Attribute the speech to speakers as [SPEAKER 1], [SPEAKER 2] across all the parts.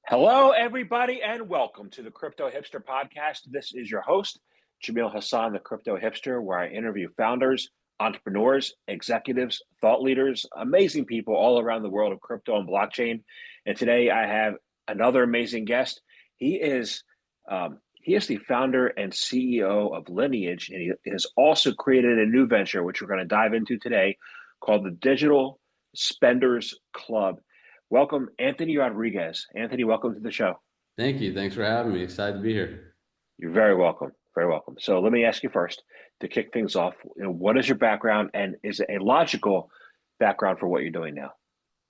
[SPEAKER 1] Hello, everybody, and welcome to the Crypto Hipster Podcast. This is your host, Jamil Hassan, the Crypto Hipster, where I interview founders, entrepreneurs, executives, thought leaders, amazing people all around the world of crypto and blockchain. And today I have another amazing guest. He is the founder and CEO of Lineage, and he has also created a new venture, which we're going to dive into today, called the Digital Spenders Club. Welcome, Anthony Rodriguez. Anthony, welcome to the show.
[SPEAKER 2] Thank you. Thanks for having me. Excited to be here.
[SPEAKER 1] You're very welcome. Very welcome. So let me ask you first to kick things off. What is your background, and is it a logical background for what you're doing now?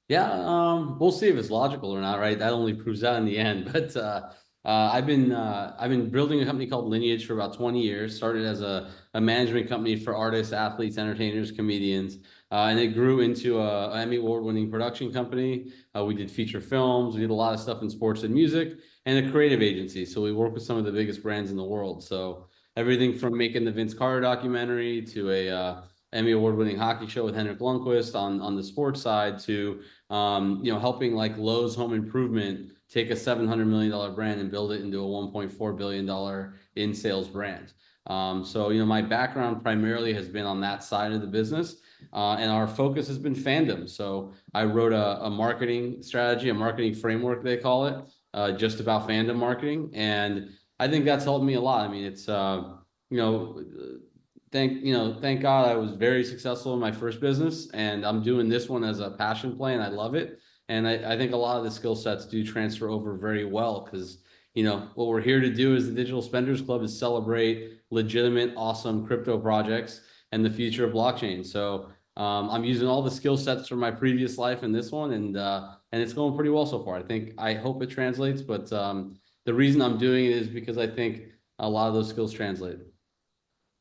[SPEAKER 2] Yeah, we'll see if it's logical or not, right? That only proves out in the end. But I've been building a company called Lineage for about 20 years. Started as a management company for artists, athletes, entertainers, comedians, and it grew into a Emmy award-winning production company. We did feature films. We did a lot of stuff in sports and music, and a creative agency. So we work with some of the biggest brands in the world. So everything from making the Vince Carter documentary to a Emmy award-winning hockey show with Henrik Lundqvist on the sports side to helping like Lowe's Home Improvement take a $700 million brand and build it into a $1.4 billion in sales brand. So my background primarily has been on that side of the business, and our focus has been fandom. So I wrote a marketing strategy, a marketing framework, they call it, just about fandom marketing. And I think that's helped me a lot. I mean, it's, thank God I was very successful in my first business, and I'm doing this one as a passion play, and I love it. And I think a lot of the skill sets do transfer over very well because, what we're here to do as the Digital Spenders Club is celebrate legitimate, awesome crypto projects and the future of blockchain. So I'm using all the skill sets from my previous life in this one, and it's going pretty well so far. I hope it translates, but the reason I'm doing it is because I think a lot of those skills translate.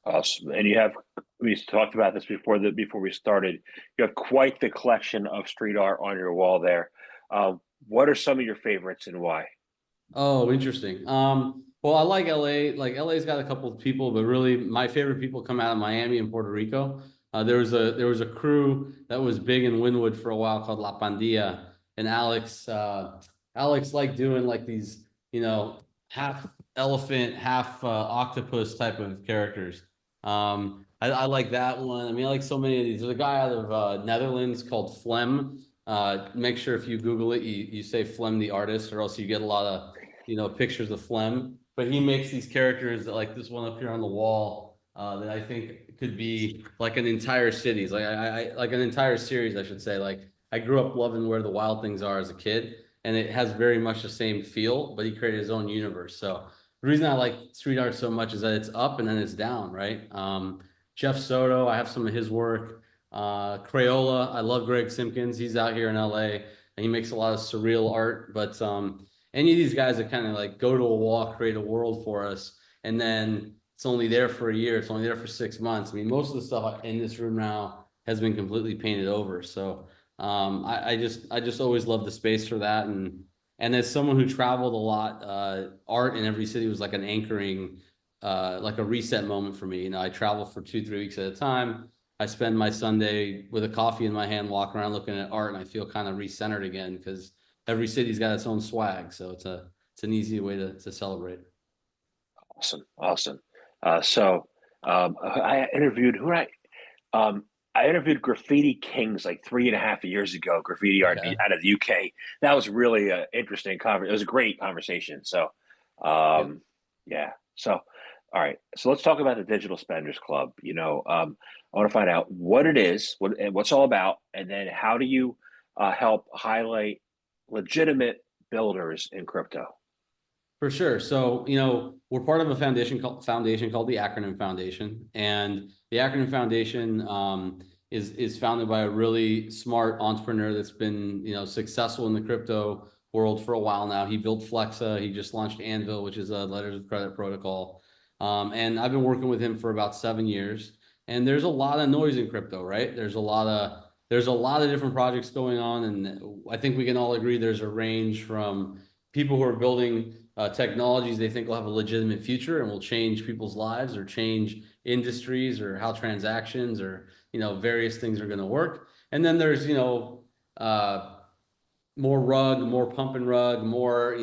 [SPEAKER 1] Awesome. And we talked about this before we started. You have quite the collection of street art on your wall there. What are some of your favorites and why?
[SPEAKER 2] Oh, interesting. Well, I like LA. Like LA's got a couple of people, but really my favorite people come out of Miami and Puerto Rico. There was a crew that was big in Wynwood for a while called La Pandilla, and Alex liked doing like these, half elephant, half octopus type of characters. I like that one. I mean, I like so many of these. There's a guy out of Netherlands called Flem. Make sure if you Google it, you say Flem the artist, or else you get a lot of pictures of Flem. But he makes these characters that, like this one up here on the wall, that I think could be like an entire cities, like I like an entire series, I should say. Like I grew up loving Where the Wild Things Are as a kid, and it has very much the same feel, but he created his own universe. So the reason I like street art so much is that it's up and then it's down, right? Jeff Soto, I have some of his work. Crayola, I love Greg Simpkins. He's out here in LA and he makes a lot of surreal art. But any of these guys that kind of like go to a wall, create a world for us, and then it's only there for a year, it's only there for 6 months. I mean, most of the stuff in this room now has been completely painted over. So I just always loved the space for that. And as someone who traveled a lot, art in every city was like an anchoring, like a reset moment for me. I travel for 2-3 weeks at a time. I spend my Sunday with a coffee in my hand, walking around looking at art, and I feel kind of recentered again because every city's got its own swag. So it's an easy way to celebrate.
[SPEAKER 1] Awesome. I interviewed I interviewed Graffiti Kings like 3.5 years ago. Graffiti art out of the UK. That was really an interesting conversation. It was a great conversation. So, yeah. So, all right. So let's talk about the Digital Spenders Club. I want to find out what it is, what's all about, and then how do you help highlight legitimate builders in crypto?
[SPEAKER 2] For sure. So, we're part of a foundation called the Acronym Foundation, and the Acronym Foundation is founded by a really smart entrepreneur that's been, successful in the crypto world for a while now. He built Flexa. He just launched Anvil, which is a letters of credit protocol. And I've been working with him for about 7 years. And there's a lot of noise in crypto, right? There's a lot of different projects going on, and I think we can all agree there's a range from people who are building technologies they think will have a legitimate future and will change people's lives or change industries or how transactions or various things are going to work. And then there's more rug, more pump and rug, more,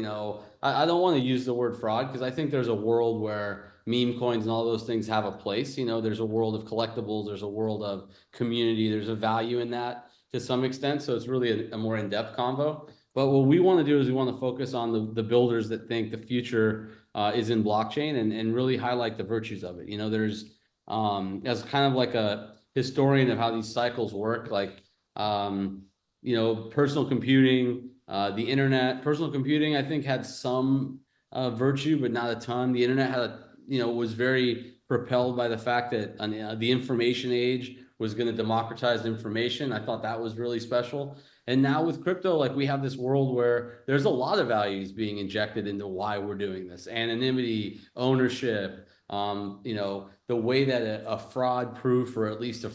[SPEAKER 2] I don't want to use the word fraud because I think there's a world where meme coins and all those things have a place. There's a world of collectibles, there's a world of community, there's a value in that to some extent. So it's really a more in-depth convo. But what we want to do is we want to focus on the builders that think the future is in blockchain and really highlight the virtues of it. There's as kind of like a historian of how these cycles work, like personal computing, the internet. Personal computing, I think, had some virtue, but not a ton. The internet was very propelled by the fact that the information age was going to democratize information. I thought that was really special. And now with crypto, like we have this world where there's a lot of values being injected into why we're doing this: anonymity, ownership, the way that a fraud proof, or at least a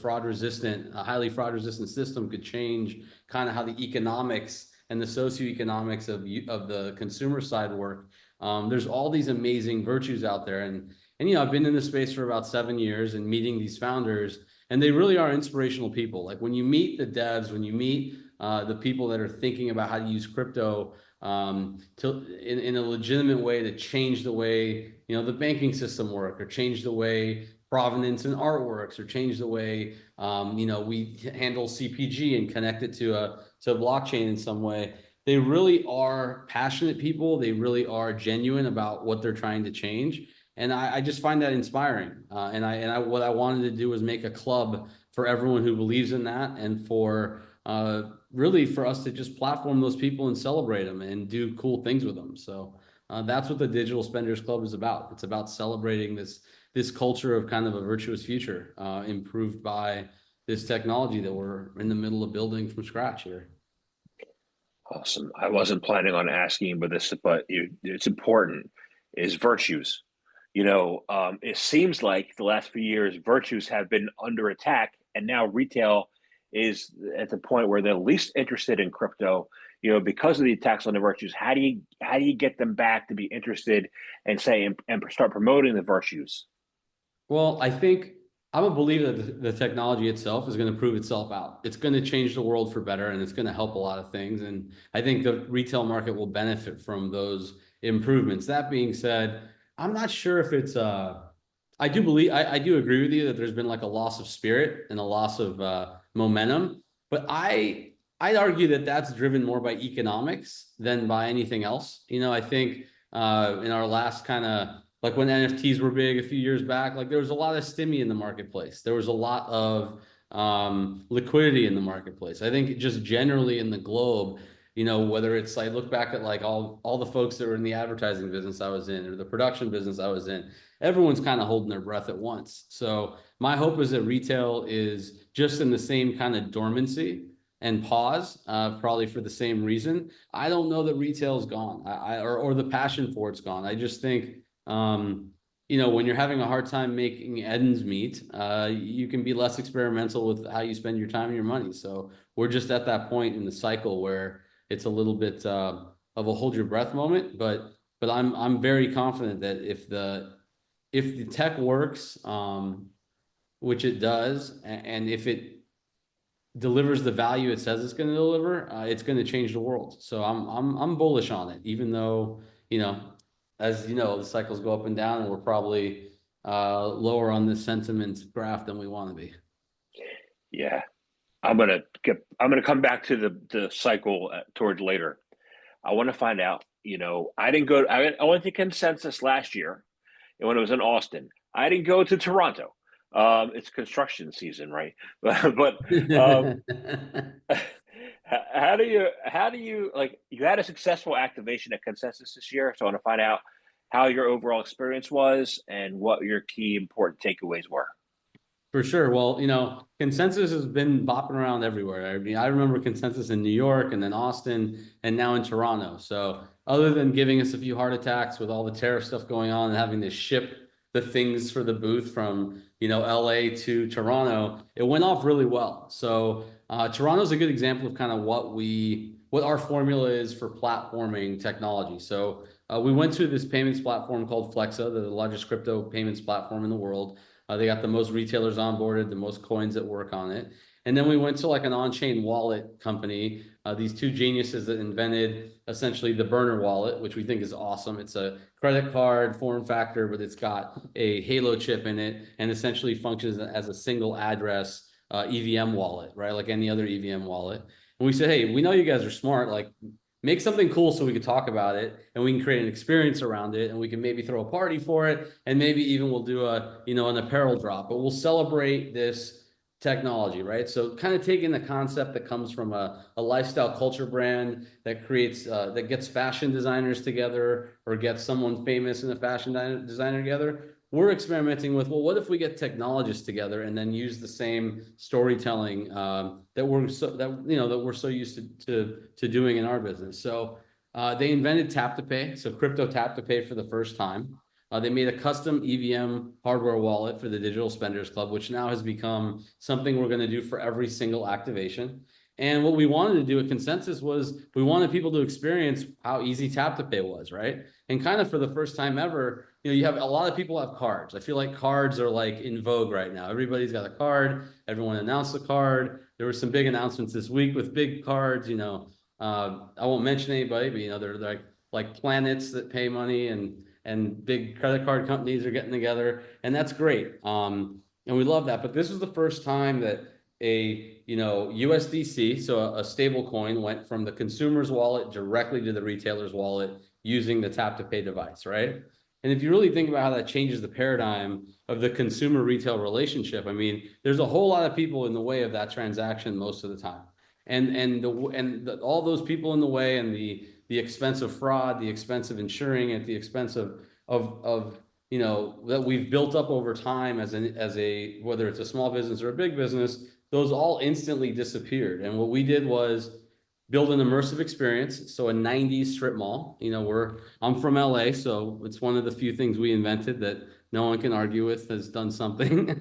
[SPEAKER 2] highly fraud resistant system could change kind of how the economics and the socioeconomics of the consumer side work. There's all these amazing virtues out there. And I've been in this space for about 7 years and meeting these founders, and they really are inspirational people. Like when you meet the devs, when you meet the people that are thinking about how to use crypto in a legitimate way to change the way the banking system work, or change the way provenance and art works, or change the way we handle CPG and connect it to blockchain in some way. They really are passionate people. They really are genuine about what they're trying to change. And I just find that inspiring. And what I wanted to do was make a club for everyone who believes in that, and for really for us to just platform those people and celebrate them and do cool things with them. So that's what the Digital Spenders Club is about. It's about celebrating this culture of kind of a virtuous future, improved by this technology that we're in the middle of building from scratch here.
[SPEAKER 1] Awesome. I wasn't planning on asking, but it's important. Is virtues. It seems like the last few years, virtues have been under attack, and now retail is at the point where they're least interested in crypto. Because of the attacks on the virtues. How do you get them back to be interested and start promoting the virtues?
[SPEAKER 2] Well, I think I'm a believer that the technology itself is going to prove itself out. It's going to change the world for better, and it's going to help a lot of things. And I think the retail market will benefit from those improvements. That being said, I'm not sure if it's I do agree with you that there's been like a loss of spirit and a loss of momentum, but I'd argue that that's driven more by economics than by anything else. I think in our last kind of, like when NFTs were big a few years back, like there was a lot of stimmy in the marketplace. There was a lot of liquidity in the marketplace. I think just generally in the globe, whether it's, I look back at like all the folks that were in the advertising business I was in, or the production business I was in, everyone's kind of holding their breath at once. So my hope is that retail is just in the same kind of dormancy and pause, probably for the same reason. I don't know that retail's gone, or the passion for it's gone. I just think, when you're having a hard time making ends meet, you can be less experimental with how you spend your time and your money. So we're just at that point in the cycle where it's a little bit of a hold your breath moment. But I'm very confident that if the tech works, which it does, and if it delivers the value it says it's going to deliver, it's going to change the world. So I'm bullish on it, even though, as you know, the cycles go up and down, and we're probably lower on this sentiment graph than we want to be.
[SPEAKER 1] Yeah, I'm gonna come back to the cycle towards later. I want to find out. I went to Consensus last year when it was in Austin. I didn't go to Toronto. It's construction season, right? But how do you like? You had a successful activation at Consensus this year, so I want to find out how your overall experience was and what your key important takeaways were.
[SPEAKER 2] For sure. Well, Consensus has been bopping around everywhere. I mean, I remember Consensus in New York, and then Austin, and now in Toronto. So other than giving us a few heart attacks with all the tariff stuff going on and having to ship the things for the booth from, LA to Toronto, it went off really well. So Toronto's a good example of kind of what our formula is for platforming technology. So we went to this payments platform called Flexa, the largest crypto payments platform in the world. They got the most retailers onboarded, the most coins that work on it. And then we went to like an on-chain wallet company, these two geniuses that invented essentially the burner wallet, which we think is awesome. It's a credit card form factor, but it's got a Halo chip in it and essentially functions as a single address EVM wallet, right? Like any other EVM wallet. And we said, hey, we know you guys are smart. Like, make something cool so we can talk about it and we can create an experience around it and we can maybe throw a party for it and maybe even we'll do an apparel drop, but we'll celebrate this technology, right? So kind of taking the concept that comes from a lifestyle culture brand that creates that gets fashion designers together or gets someone famous in a fashion designer together. We're experimenting with, well, what if we get technologists together and then use the same storytelling that we're so used to doing in our business. So they invented tap to pay, so crypto tap to pay for the first time. They made a custom EVM hardware wallet for the Digital Spenders Club, which now has become something we're going to do for every single activation. And what we wanted to do at Consensus was we wanted people to experience how easy tap to pay was, right? And kind of for the first time ever, you have a lot of people have cards. I feel like cards are like in vogue right now. Everybody's got a card. Everyone announced a card. There were some big announcements this week with big cards. I won't mention anybody, but they're like planets that pay money and big credit card companies are getting together, and that's great. And we love that. But this was the first time that a USDC, so a stable coin, went from the consumer's wallet directly to the retailer's wallet using the tap to pay device, right? And if you really think about how that changes the paradigm of the consumer retail relationship, I mean, there's a whole lot of people in the way of that transaction most of the time. All those people in the way and the expense of fraud, the expense of insuring it, the expense of that we've built up over time as a whether it's a small business or a big business, those all instantly disappeared. And what we did was build an immersive experience. So a 90s strip mall. I'm from LA, so it's one of the few things we invented that no one can argue with has done something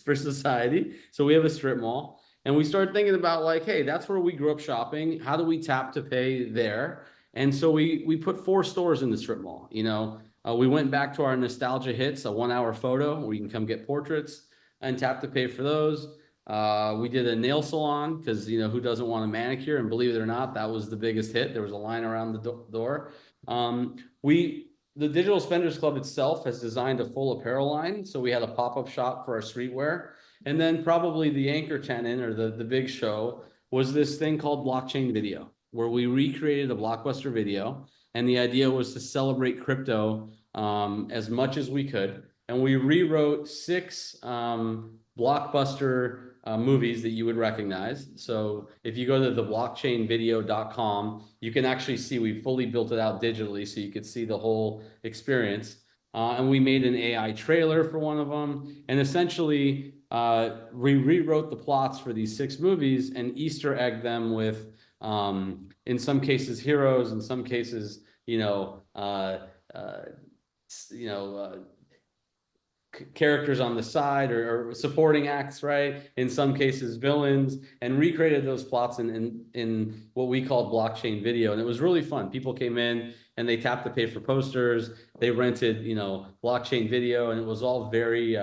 [SPEAKER 2] for society. So we have a strip mall. And we started thinking about like, hey, that's where we grew up shopping. How do we tap to pay there? And so we put 4 stores in the strip mall. We went back to our nostalgia hits, a 1-hour photo where you can come get portraits and tap to pay for those. We did a nail salon because who doesn't want a manicure? And believe it or not, that was the biggest hit. There was a line around the door. The Digital Spenders Club itself has designed a full apparel line. So we had a pop-up shop for our streetwear. And then probably the anchor tenant or the big show was this thing called blockchain video, where we recreated a blockbuster video. And the idea was to celebrate crypto as much as we could. And we rewrote 6 blockbuster movies that you would recognize. So if you go to theblockchainvideo.com, you can actually see we fully built it out digitally so you could see the whole experience. And we made an AI trailer for one of them. And essentially, we rewrote the plots for these 6 movies and Easter egged them with, in some cases, heroes, in some cases, characters on the side or supporting acts, right? In some cases, villains, and recreated those plots in what we called blockchain video. And it was really fun. People came in and they tapped to pay for posters. They rented, blockchain video, and it was all very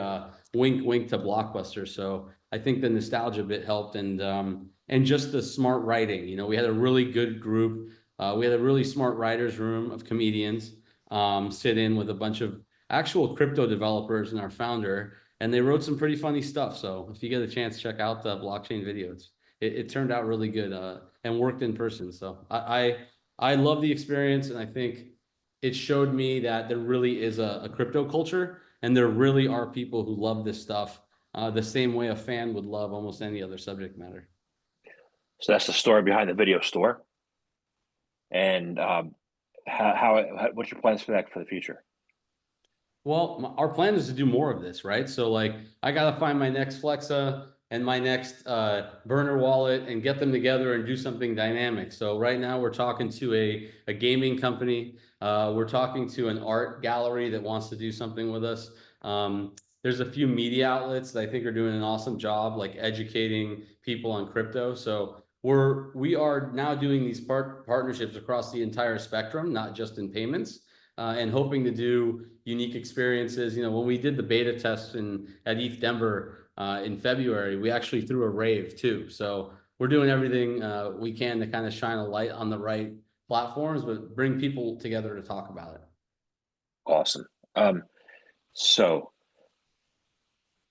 [SPEAKER 2] wink, wink to Blockbuster. So I think the nostalgia bit helped, and just the smart writing. We had a really good group. We had a really smart writers' room of comedians sit in with a bunch of actual crypto developers and our founder, and they wrote some pretty funny stuff. So if you get a chance, check out the blockchain videos. It turned out really good and worked in person. So I love the experience, and I think it showed me that there really is a crypto culture, and there really are people who love this stuff the same way a fan would love almost any other subject matter.
[SPEAKER 1] So that's the story behind the video store. And what's your plans for that for the future?
[SPEAKER 2] Well, our plan is to do more of this, right? So like, I got to find my next Flexa and my next burner wallet and get them together and do something dynamic. So right now we're talking to a gaming company. We're talking to an art gallery that wants to do something with us. There's a few media outlets that I think are doing an awesome job, like educating people on crypto. So we are now doing these partnerships across the entire spectrum, not just in payments. And hoping to do unique experiences. When we did the beta test at ETH Denver, in February, we actually threw a rave too. So we're doing everything we can to kind of shine a light on the right platforms, but bring people together to talk about it.
[SPEAKER 1] Awesome. So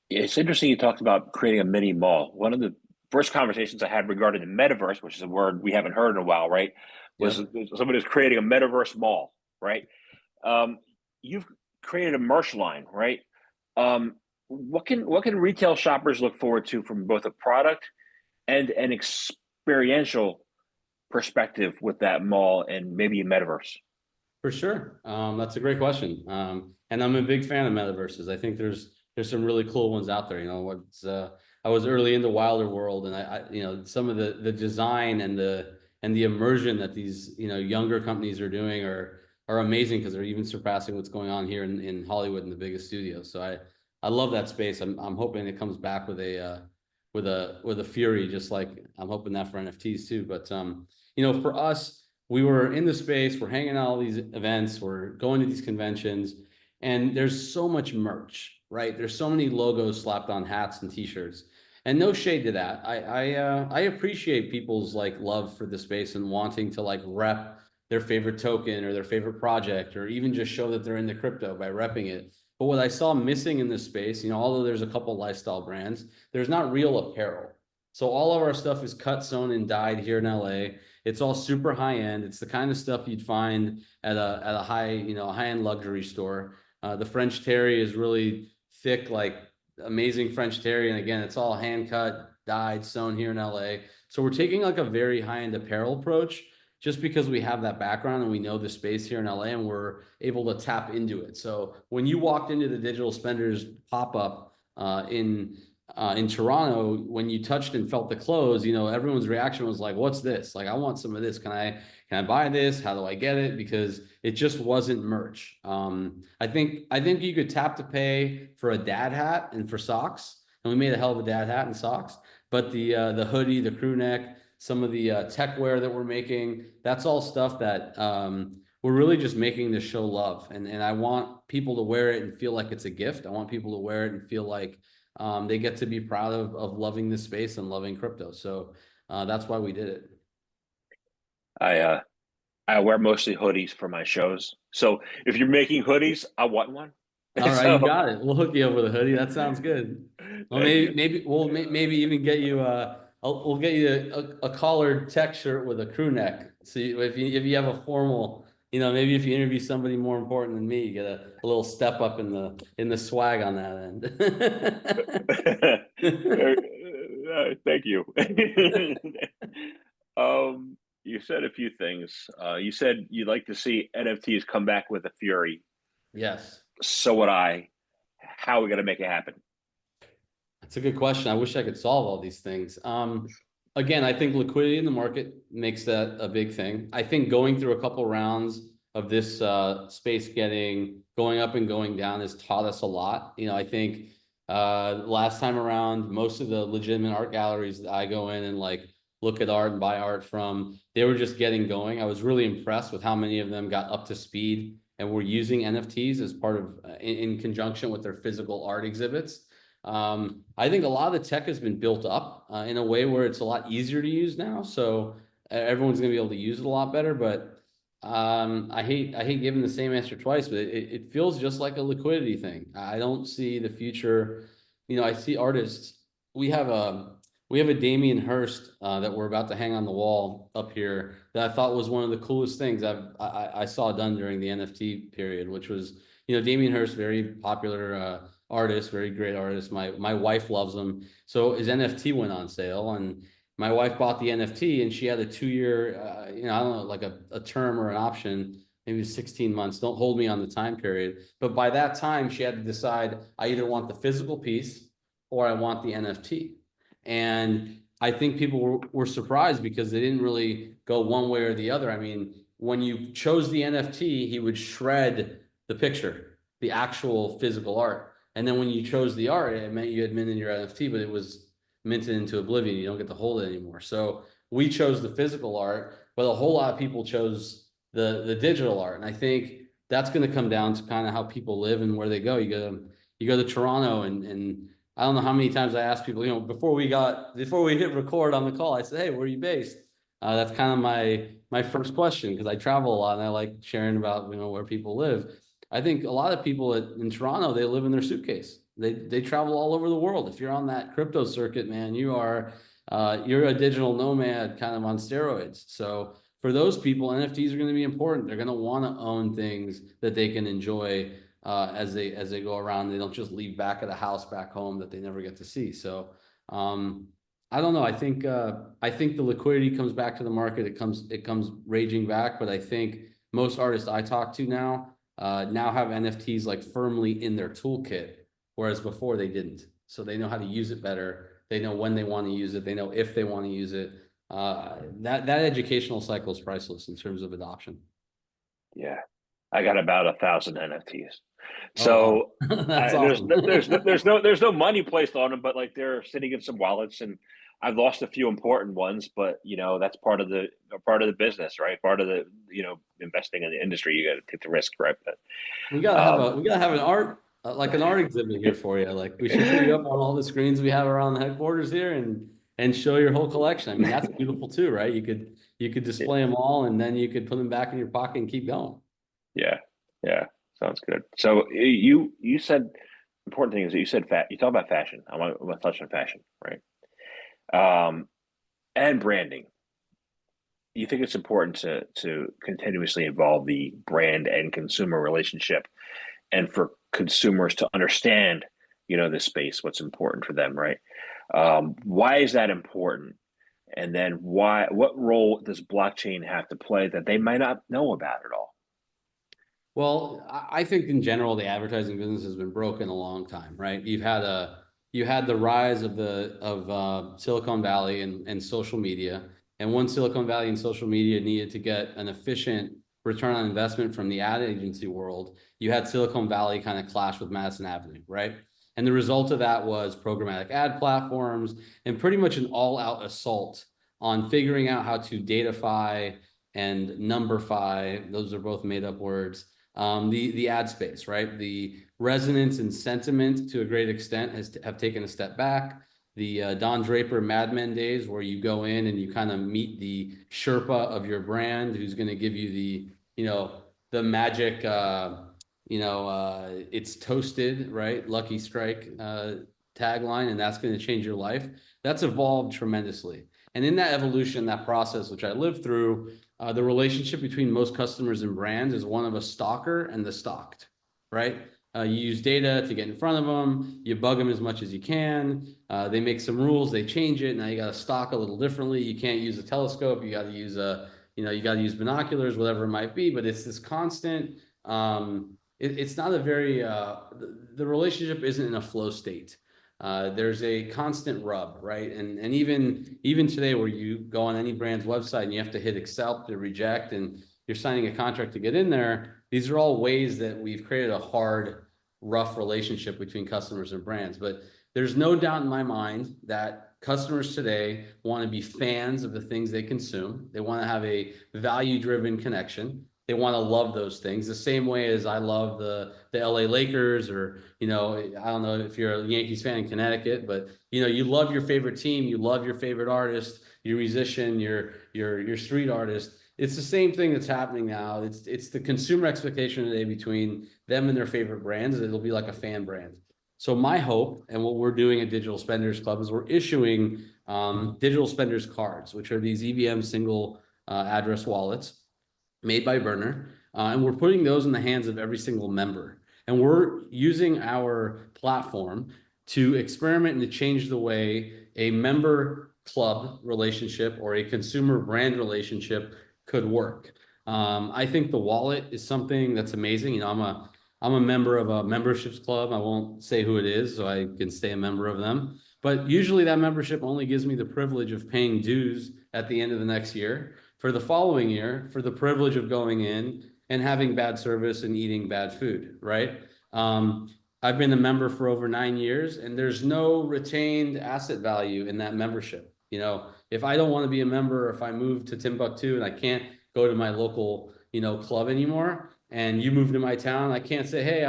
[SPEAKER 1] it's interesting you talked about creating a mini mall. One of the first conversations I had regarding the metaverse, which is a word we haven't heard in a while, right? Was
[SPEAKER 2] Yep.
[SPEAKER 1] somebody was creating a metaverse mall, right? Um, you've created a merch line, right? What can retail shoppers look forward to from both a product and an experiential perspective with that mall and maybe a metaverse?
[SPEAKER 2] For sure. That's a great question. And I'm a big fan of metaverses. I think there's some really cool ones out there. You know, what's I was early into Wilder World, and you know, some of the design and the immersion that these, you know, younger companies are doing are amazing, because they're even surpassing what's going on here in Hollywood in the biggest studios. So I love that space. I'm hoping it comes back with a with a fury, just like I'm hoping that for NFTs too. But you know, for us, we were in the space, we're hanging out all these events, we're going to these conventions, and there's so much merch, right? There's so many logos slapped on hats and t-shirts. And no shade to that. I appreciate people's like love for the space and wanting to like rep their favorite token or their favorite project, or even just show that they're into crypto by repping it. But what I saw missing in this space, you know, although there's a couple lifestyle brands, there's not real apparel. So all of our stuff is cut, sewn, and dyed here in LA. It's all super high end. It's the kind of stuff you'd find at a high, you know, high end luxury store. The French terry is really thick, like amazing French terry, and again, it's all hand cut, dyed, sewn here in LA. So we're taking like a very high end apparel approach, just because we have that background and we know the space here in LA, and we're able to tap into it. So when you walked into the Digital Spenders pop up in Toronto, when you touched and felt the clothes, you know, everyone's reaction was like, "What's this? Like, I want some of this. Can I buy this? How do I get it?" Because it just wasn't merch. I think you could tap to pay for a dad hat and for socks, and we made a hell of a dad hat and socks. But the hoodie, the crew neck, some of the tech wear that we're making, that's all stuff that we're really just making to show love, and I want people to wear it and feel like it's a gift. I want people to wear it and feel like they get to be proud of loving this space and loving crypto. So that's why we did it.
[SPEAKER 1] I I wear mostly hoodies for my shows. So if you're making hoodies, I want one.
[SPEAKER 2] All right, you
[SPEAKER 1] So
[SPEAKER 2] got it. We'll hook you up with a hoodie. That sounds good. Well,
[SPEAKER 1] thank you.
[SPEAKER 2] maybe we'll maybe even get you we'll get you a collared tech shirt with a crew neck. So if you have a formal, you know, maybe if you interview somebody more important than me, you get a little step up in the swag on that end.
[SPEAKER 1] Thank you. You said a few things. You said you'd like to see NFTs come back with a fury.
[SPEAKER 2] Yes.
[SPEAKER 1] So would I. How are we going to make it happen?
[SPEAKER 2] That's a good question. I wish I could solve all these things. Again, I think liquidity in the market makes that a big thing. I think going through a couple rounds of this space going up and going down has taught us a lot. You know, I think last time around, most of the legitimate art galleries that I go in and like look at art and buy art from, they were just getting going. I was really impressed with how many of them got up to speed and were using NFTs as part of in conjunction with their physical art exhibits. I think a lot of the tech has been built up in a way where it's a lot easier to use now. So everyone's going to be able to use it a lot better. But I hate giving the same answer twice, but it feels just like a liquidity thing. I don't see the future. You know, I see artists. We have a we have a Damien Hirst that we're about to hang on the wall up here that I thought was one of the coolest things I saw done during the NFT period, which was, you know, Damien Hirst, very popular artist, very great artist. My wife loves him. So his NFT went on sale, and my wife bought the NFT, and she had a 2 year, you know, I don't know, like a term or an option, maybe 16 months. Don't hold me on the time period. But by that time, she had to decide, I either want the physical piece or I want the NFT. And I think people were surprised because they didn't really go one way or the other. I mean, when you chose the NFT, he would shred the picture, the actual physical art. And then when you chose the art, it meant you had minted your NFT, but it was minted into oblivion. You don't get to hold it anymore. So we chose the physical art, but a whole lot of people chose the digital art. And I think that's going to come down to kind of how people live and where they go. You go to Toronto, and I don't know how many times I asked people, before we hit record on the call, I said, "Hey, where are you based?" That's kind of my first question, because I travel a lot and I like sharing about where people live. I think a lot of people in Toronto, they live in their suitcase. They travel all over the world. If you're on that crypto circuit, man, you're a digital nomad kind of on steroids. So for those people, NFTs are going to be important. They're going to want to own things that they can enjoy as they go around. They don't just leave back at a house back home that they never get to see. So I don't know. I think the liquidity comes back to the market. It comes raging back. But I think most artists I talk to now have NFTs like firmly in their toolkit, whereas before they didn't. So they know how to use it better. They know when they want to use it. They know if they want to use it. That educational cycle is priceless in terms of adoption.
[SPEAKER 1] Yeah, I got about 1,000 NFTs.
[SPEAKER 2] Oh wow,
[SPEAKER 1] So
[SPEAKER 2] that's
[SPEAKER 1] there's
[SPEAKER 2] awesome.
[SPEAKER 1] there's no money placed on them, but like they're sitting in some wallets, and I've lost a few important ones. But that's part of the business, right? Part of the investing in the industry. You got to take the risk, right? But
[SPEAKER 2] We gotta have an art like an art exhibit here for you. Like we should put you up on all the screens we have around the headquarters here and show your whole collection. I mean, that's beautiful too, right? You could display them all and then you could put them back in your pocket and keep going.
[SPEAKER 1] yeah, yeah, sounds good. So you said important thing is that you said you talk about fashion. I want to touch on fashion, right? Um, and branding. You think it's important to continuously involve the brand and consumer relationship, and for consumers to understand, the space, what's important for them, right? Why is that important? And then what role does blockchain have to play that they might not know about at all?
[SPEAKER 2] Well, I think in general the advertising business has been broken a long time, right? You had the rise of Silicon Valley and social media, and once Silicon Valley and social media needed to get an efficient return on investment from the ad agency world, you had Silicon Valley kind of clash with Madison Avenue, right? And the result of that was programmatic ad platforms and pretty much an all-out assault on figuring out how to datafy and numberify, those are both made up words, the ad space, right? The resonance and sentiment to a great extent have taken a step back. The Don Draper Mad Men days, where you go in and you kind of meet the Sherpa of your brand, who's going to give you the magic, it's toasted, right? Lucky Strike tagline, and that's going to change your life. That's evolved tremendously. And in that evolution, that process, which I lived through, the relationship between most customers and brands is one of a stalker and the stalked, right? You use data to get in front of them. You bug them as much as you can. They make some rules, they change it. Now you got to stalk a little differently. You can't use a telescope. You got to use binoculars, whatever it might be. But it's this constant. It's not a very. The relationship isn't in a flow state. There's a constant rub, right? And even today, where you go on any brand's website and you have to hit accept or reject, and you're signing a contract to get in there. These are all ways that we've created a hard, rough relationship between customers and brands. But there's no doubt in my mind that customers today want to be fans of the things they consume. They want to have a value-driven connection. They want to love those things the same way as I love the LA Lakers, or I don't know if you're a Yankees fan in Connecticut, but you love your favorite team, you love your favorite artist, your musician, your street artist. It's the same thing that's happening now. It's the consumer expectation today between them and their favorite brands. It'll be like a fan brand. So my hope, and what we're doing at Digital Spenders Club, is we're issuing digital spenders cards, which are these EVM single address wallets made by Burner, and we're putting those in the hands of every single member. And we're using our platform to experiment and to change the way a member club relationship or a consumer brand relationship could work. I think the wallet is something that's amazing. I'm a member of a memberships club. I won't say who it is, so I can stay a member of them. But usually that membership only gives me the privilege of paying dues at the end of the next year. For the following year, for the privilege of going in and having bad service and eating bad food, right? I've been a member for over 9 years, and there's no retained asset value in that membership. If I don't want to be a member, or if I move to Timbuktu and I can't go to my local, club anymore, and you move to my town, I can't say, hey,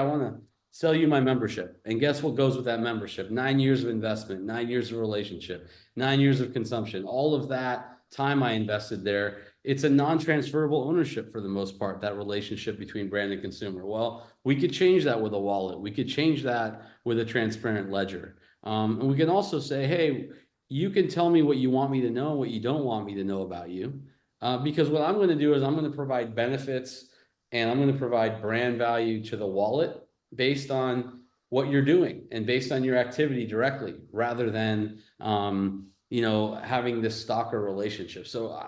[SPEAKER 2] sell you my membership. And guess what goes with that membership? 9 years of investment, 9 years of relationship, 9 years of consumption, all of that time I invested there. It's a non-transferable ownership for the most part, that relationship between brand and consumer. Well, we could change that with a wallet. We could change that with a transparent ledger. And we can also say, hey, you can tell me what you want me to know, what you don't want me to know about you. Because what I'm going to do is I'm going to provide benefits and I'm going to provide brand value to the wallet based on what you're doing and based on your activity directly, rather than having this stalker relationship. So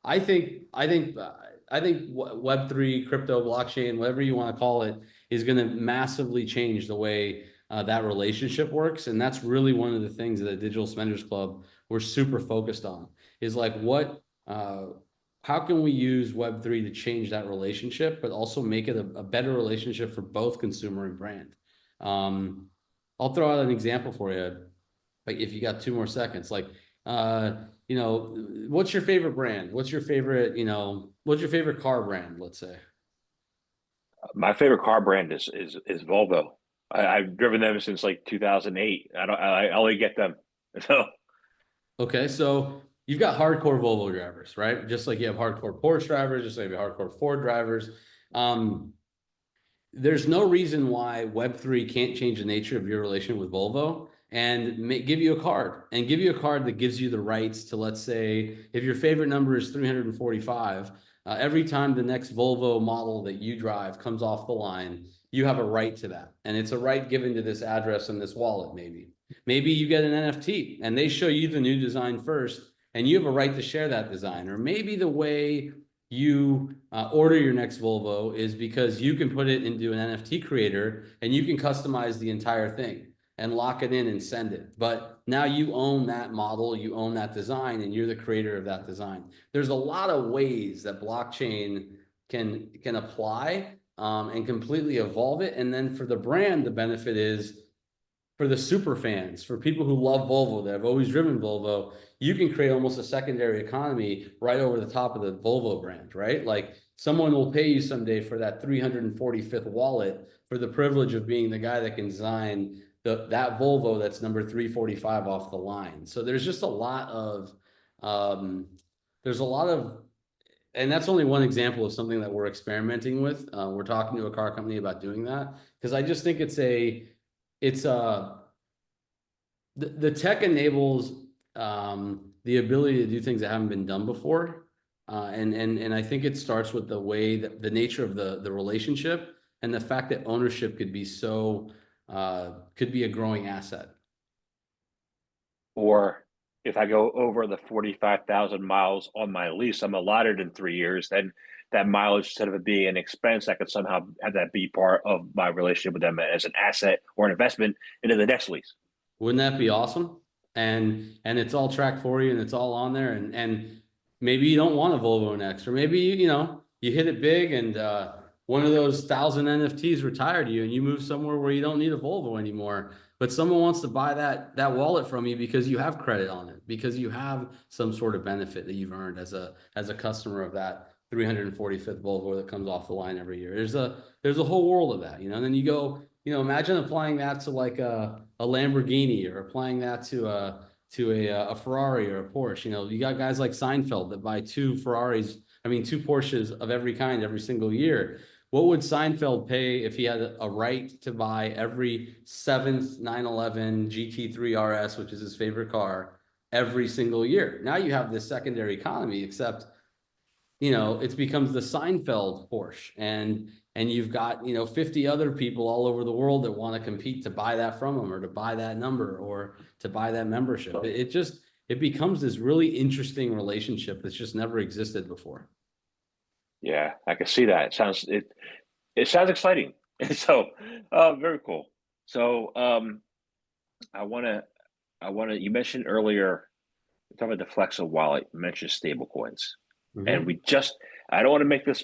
[SPEAKER 2] I think Web3, crypto, blockchain, whatever you want to call it, is going to massively change the way that relationship works. And that's really one of the things that the Digital Spenders Club we're super focused on, is like how can we use Web3 to change that relationship, but also make it a better relationship for both consumer and brand. I'll throw out an example for you, like if you got 2 more seconds, like what's your favorite brand? What's your favorite car brand, let's say?
[SPEAKER 1] My favorite car brand is Volvo. I've driven them since like 2008. I only get them. So
[SPEAKER 2] Okay, so you've got hardcore Volvo drivers, right? Just like you have hardcore Porsche drivers, just like you have hardcore Ford drivers. There's no reason why Web3 can't change the nature of your relation with Volvo and give you a card that gives you the rights to, let's say, if your favorite number is 345, every time the next Volvo model that you drive comes off the line, you have a right to that. And it's a right given to this address and this wallet, maybe. Maybe you get an NFT and they show you the new design first, and you have a right to share that design. Or maybe the way you order your next Volvo is because you can put it into an NFT creator and you can customize the entire thing and lock it in and send it. But now you own that model, you own that design, and you're the creator of that design. There's a lot of ways that blockchain can apply and completely evolve it. And then for the brand, the benefit is, for the super fans, for people who love Volvo, that have always driven Volvo, you can create almost a secondary economy right over the top of the Volvo brand, right? Like someone will pay you someday for that 345th wallet for the privilege of being the guy that can design that Volvo that's number 345 off the line. So there's just a lot of, and that's only one example of something that we're experimenting with. We're talking to a car company about doing that, because I just think the tech enables the ability to do things that haven't been done before. And I think it starts with the way that the nature of the relationship and the fact that ownership could be a growing asset.
[SPEAKER 1] or if I go over the 45,000 miles on my lease, I'm allotted in 3 years, then that mileage, instead of it being an expense, I could somehow have that be part of my relationship with them as an asset or an investment into the next lease.
[SPEAKER 2] Wouldn't that be awesome? And it's all tracked for you and it's all on there. And maybe you don't want a Volvo next, or maybe you hit it big and one of those 1,000 NFTs retired you and you move somewhere where you don't need a Volvo anymore. But someone wants to buy that wallet from you because you have credit on it, because you have some sort of benefit that you've earned as a customer of that 345th Volvo that comes off the line every year. There's a whole world of that, and then you go, imagine applying that to like a Lamborghini, or applying that to a Ferrari or a Porsche. You got guys like Seinfeld that buy two Porsches of every kind every single year. What would Seinfeld pay if he had a right to buy every seventh 911 GT3 RS, which is his favorite car, every single year? Now you have this secondary economy, except it becomes the Seinfeld Porsche, and you've got 50 other people all over the world that want to compete to buy that from them, or to buy that number, or to buy that membership. It becomes this really interesting relationship that's just never existed before.
[SPEAKER 1] Yeah, I can see that. It sounds exciting. So, very cool. So, you mentioned earlier, talking about the Flexible wallet, you mentioned stable coins. And I don't want to make this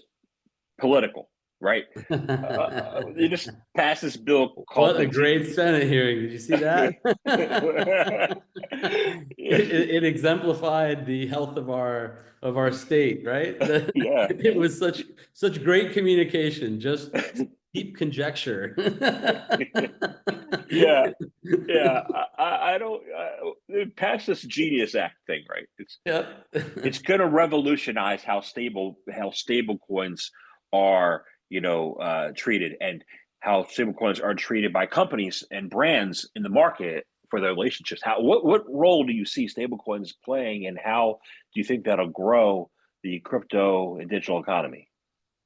[SPEAKER 1] political, right? You just passed this bill called
[SPEAKER 2] What a great Senate hearing. Did you see that? it exemplified the health of our state, right?
[SPEAKER 1] Yeah.
[SPEAKER 2] It was such great communication. Just deep conjecture.
[SPEAKER 1] Yeah, yeah. I don't pass this Genius Act thing, right?
[SPEAKER 2] Yep.
[SPEAKER 1] It's going to revolutionize how stable coins are, treated, and how stable coins are treated by companies and brands in the market for their relationships. What role do you see stable coins playing, and how do you think that'll grow the crypto and digital economy?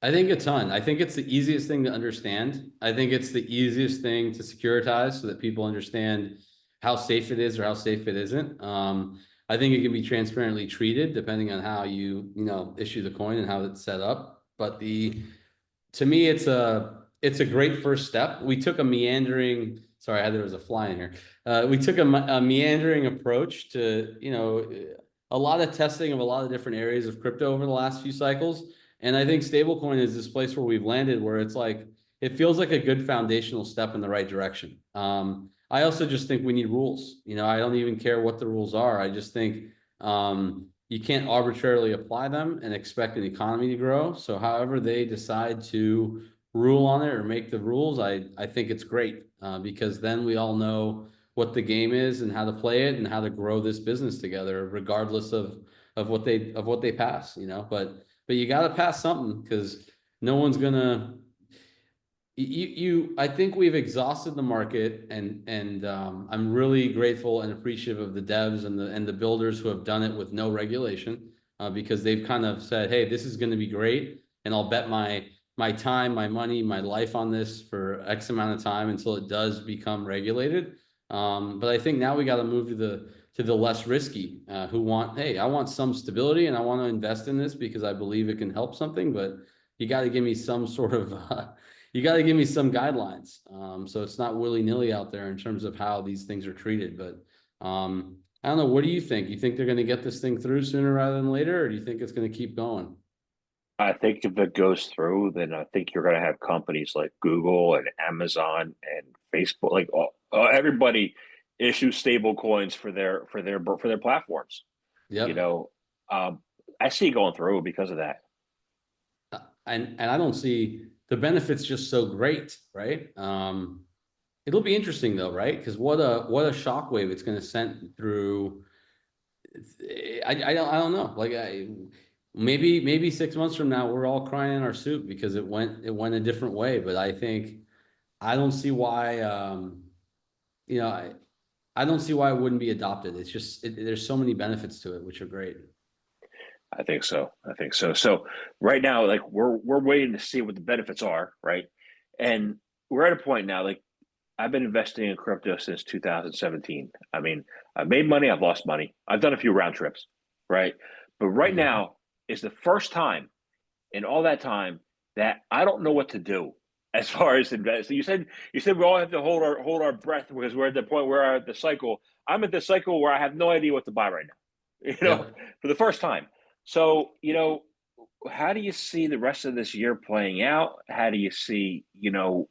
[SPEAKER 2] I think a ton. I think it's the easiest thing to understand. I think it's the easiest thing to securitize so that people understand how safe it is or how safe it isn't. I think it can be transparently treated depending on how you issue the coin and how it's set up. But to me, it's a great first step. We took a meandering. Sorry, there was a fly in here. We took a meandering approach to a lot of testing of a lot of different areas of crypto over the last few cycles. And I think stablecoin is this place where we've landed, where it's like it feels like a good foundational step in the right direction. I also just think we need rules. I don't even care what the rules are. I just think you can't arbitrarily apply them and expect an economy to grow. So however they decide to rule on it or make the rules, I think it's great because then we all know what the game is and how to play it and how to grow this business together, regardless of what they pass. But you got to pass something because no one's gonna. I think we've exhausted the market, and I'm really grateful and appreciative of the devs and the builders who have done it with no regulation, because they've kind of said, hey, this is going to be great, and I'll bet my time, my money, my life on this for X amount of time until it does become regulated. But I think now we got to move to the less risky, who want, hey, I want some stability and I want to invest in this because I believe it can help something, but you got to give me some sort of you got to give me some guidelines. So it's not willy-nilly out there in terms of how these things are treated. But I don't know. What do you think? You think they're going to get this thing through sooner rather than later, or do you think it's going to keep going?
[SPEAKER 1] I think if it goes through, then I think you're going to have companies like Google and Amazon and Facebook, like everybody issue stable coins for their platforms. You
[SPEAKER 2] Yep.
[SPEAKER 1] know, I see it going through because of that.
[SPEAKER 2] And I don't see the benefits just so great, right? It'll be interesting though, right? Because what a shockwave it's going to send through. I don't know. Like maybe 6 months from now we're all crying in our soup because it went a different way. But I think I don't see why you know I don't see why it wouldn't be adopted. It's just there's so many benefits to it, which are great.
[SPEAKER 1] I think so. I think so. So right now, like we're waiting to see what the benefits are, right? And we're at a point now, like I've been investing in crypto since 2017. I mean, I've made money, I've lost money. I've done a few round trips, right? But right
[SPEAKER 2] Mhm.
[SPEAKER 1] now is the first time in all that time that I don't know what to do as far as investing. You said we all have to hold our breath because we're at the point where we're at the cycle. I'm at the cycle where I have no idea what to buy right now,
[SPEAKER 2] Yep.
[SPEAKER 1] for the first time. So, how do you see the rest of this year playing out? How do you see, the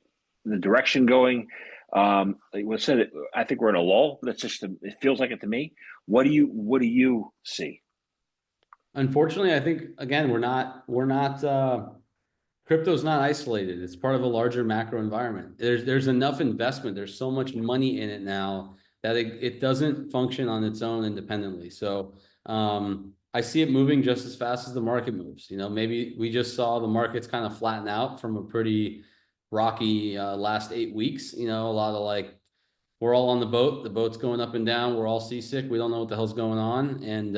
[SPEAKER 1] direction going? Like we said, I think we're in a lull. It feels like it to me. What do you see?
[SPEAKER 2] Unfortunately, I think again we're not crypto's not isolated. It's part of a larger macro environment. There's enough investment. There's so much money in it now that it doesn't function on its own independently. So I see it moving just as fast as the market moves. Maybe we just saw the markets kind of flatten out from a pretty rocky last 8 weeks. A lot of like we're all on the boat. The boat's going up and down. We're all seasick. We don't know what the hell's going on. And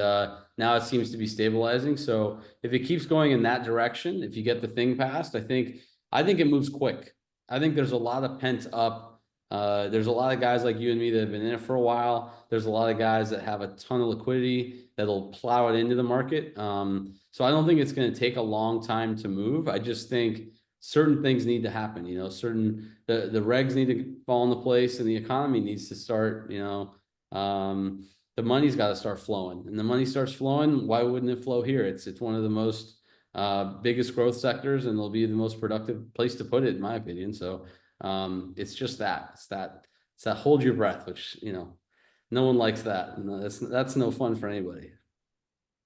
[SPEAKER 2] now it seems to be stabilizing. So if it keeps going in that direction, if you get the thing passed, I think it moves quick. I think there's a lot of pent up. There's a lot of guys like you and me that have been in it for a while. There's a lot of guys that have a ton of liquidity that'll plow it into the market. So I don't think it's going to take a long time to move. I just think certain things need to happen. The regs need to fall into place, and the economy needs to start. The money's got to start flowing, and the money starts flowing. Why wouldn't it flow here? It's one of the most biggest growth sectors, and it'll be the most productive place to put it, in my opinion. So it's just that it's that hold your breath, which no one likes that. And that's no fun for anybody.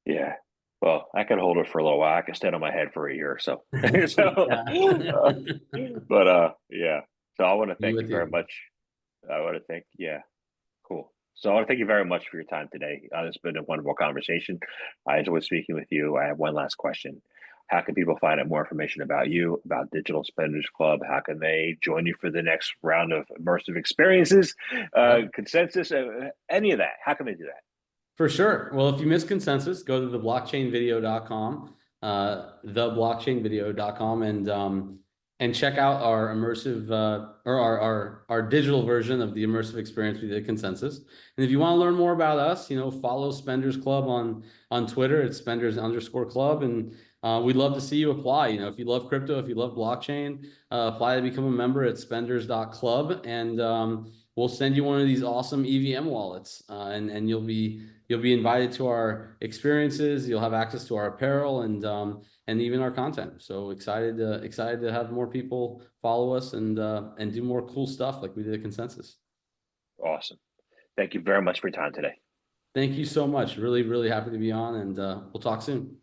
[SPEAKER 1] Yeah. Well, I could hold it for a little while. I could stand on my head for a year or so. So,
[SPEAKER 2] Yeah.
[SPEAKER 1] but yeah. So I want to
[SPEAKER 2] Be
[SPEAKER 1] thank you
[SPEAKER 2] with
[SPEAKER 1] very
[SPEAKER 2] you.
[SPEAKER 1] much. I want to thank, yeah, cool. So I want to thank you very much for your time today. It's been a wonderful conversation. I enjoyed speaking with you. I have one last question. How can people find out more information about you, about Digital Spenders Club? How can they join you for the next round of immersive experiences,
[SPEAKER 2] Yep.
[SPEAKER 1] consensus, any of that? How can they do that?
[SPEAKER 2] For sure. Well, if you miss consensus, go to theblockchainvideo.com, theblockchainvideo.com, and check out our immersive or our digital version of the immersive experience we did consensus. And if you want to learn more about us, follow Spenders Club on Twitter. It's Spenders_club, and we'd love to see you apply. If you love crypto, if you love blockchain, apply to become a member at spenders.club, and we'll send you one of these awesome EVM wallets, and you'll be invited to our experiences. You'll have access to our apparel and even our content. So excited to have more people follow us and do more cool stuff like we did at Consensus.
[SPEAKER 1] Awesome. Thank you very much for your time today.
[SPEAKER 2] Thank you so much. Really, really happy to be on, and we'll talk soon.